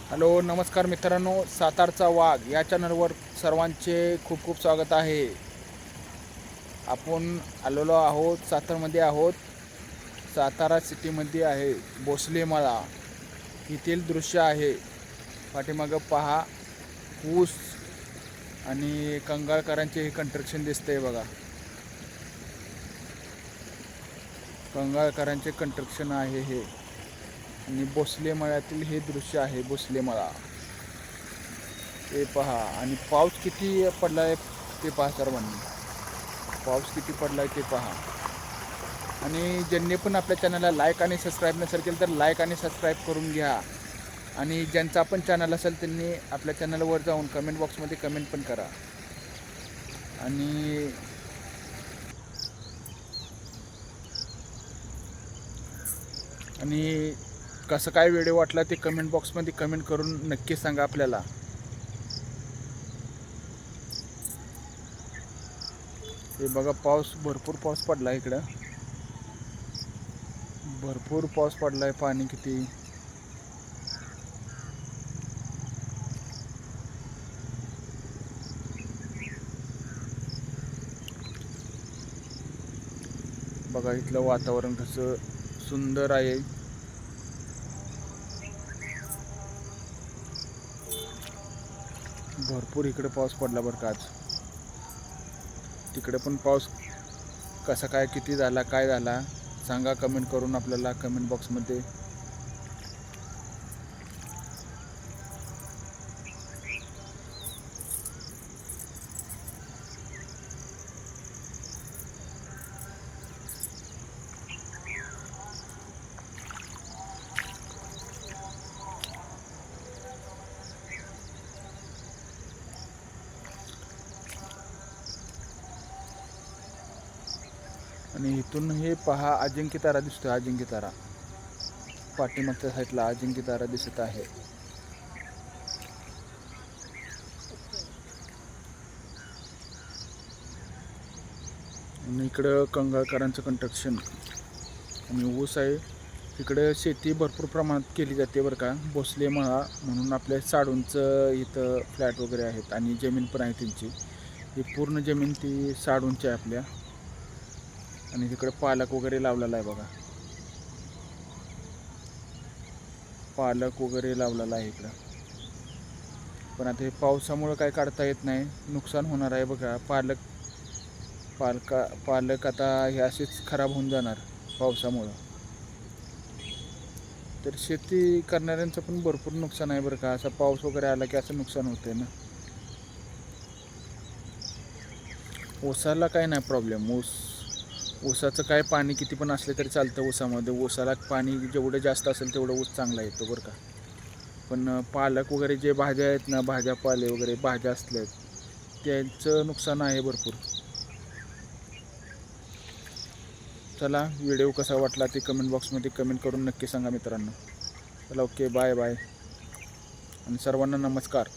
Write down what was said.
Hello नमस्कार मित्रांनो, सातारचा वाघ या चॅनलवर सर्वांचे खूप खूप स्वागत आहे. आपण आलेलो आहोत, सातारमध्ये आहोत. सातारा सिटीमध्ये आहे, भोसले मळा येथील दृश्य आहे. पाठीमागं पहा, ऊस आणि कंगाळकरांचे हे कंस्ट्रक्शन दिसतंय बघा. कंगाळकरांचे कंस्ट्रक्शन आहे हे, आणि भोसले मळ्यातील हे दृश्य आहे. भोसले मळा ते पहा, आणि पाऊस किती पडला आहे ते पहा. सर्वांनी पाऊस किती पडला आहे ते पहा. आणि ज्यांनी पण आपल्या चॅनलला लाईक आणि सबस्क्राईब नसेल केलं तर लाईक आणि सबस्क्राईब करून घ्या. आणि ज्यांचा पण चॅनल असेल त्यांनी आपल्या चॅनलवर जाऊन कमेंट बॉक्समध्ये कमेंट पण करा. आणि आणि कसं काय व्हिडिओ वाटला ते कमेंट बॉक्समध्ये कमेंट करून नक्की सांगा आपल्याला. हे बघा, भरपूर पाऊस पडला इकडं. भरपूर पाऊस पडलाय, पाणी किती. बघा इथलं वातावरण कसं सुंदर आहे. भरपूर इकडे पाऊस पडला बरं का आज. तिकडे पण पाऊस कसा काय, किती झाला, काय झाला सांगा कमेंट करून आपल्याला कमेंट बॉक्समध्ये. आणि इथून हे पहा, अजिंक्य तारा दिसतो. अजिंक्य तारा पाठीमागच्या साईडला अजिंक्य तारा दिसत आहे. आणि इकडं कंगाळकरांचं कंस्ट्रक्शन आणि ऊस आहे. इकडं शेती भरपूर प्रमाणात केली जाते बरं का. भोसले मळा म्हणून आपल्या साडूंचं इथं फ्लॅट वगैरे आहेत, आणि जमीन पण आहे त्यांची. ही पूर्ण जमीन ती साडूंची आहे आपल्या. आणि तिकडे पालक वगैरे लावलेला आहे बघा. पालक वगैरे लावलेला आहे इकडं. पण आता हे पावसामुळं काय काढता येत नाही, नुकसान होणार आहे बघा. पालक आता हे असेच खराब होऊन जाणार पावसामुळं. तर शेती करणाऱ्यांचं पण भरपूर नुकसान आहे बरं का. असा पाऊस वगैरे आला की असं नुकसान होतं ना. ऊसाला काय नाही प्रॉब्लेम. ऊसाचं काय, पाणी किती पण असले तरी चालतं ऊसामध्ये. ऊसाला पाणी जेवढं जास्त असेल तेवढं ऊस चांगला येतो बरं का. पण पालक वगैरे जे भाज्या आहेत ना, भाज्यापाले वगैरे भाज्या असल्यात, त्यांचं नुकसान आहे भरपूर. चला, व्हिडिओ कसा वाटला ते कमेंट बॉक्समध्ये कमेंट करून नक्की सांगा मित्रांनो. चला, ओके, बाय बाय, आणि सर्वांना नमस्कार.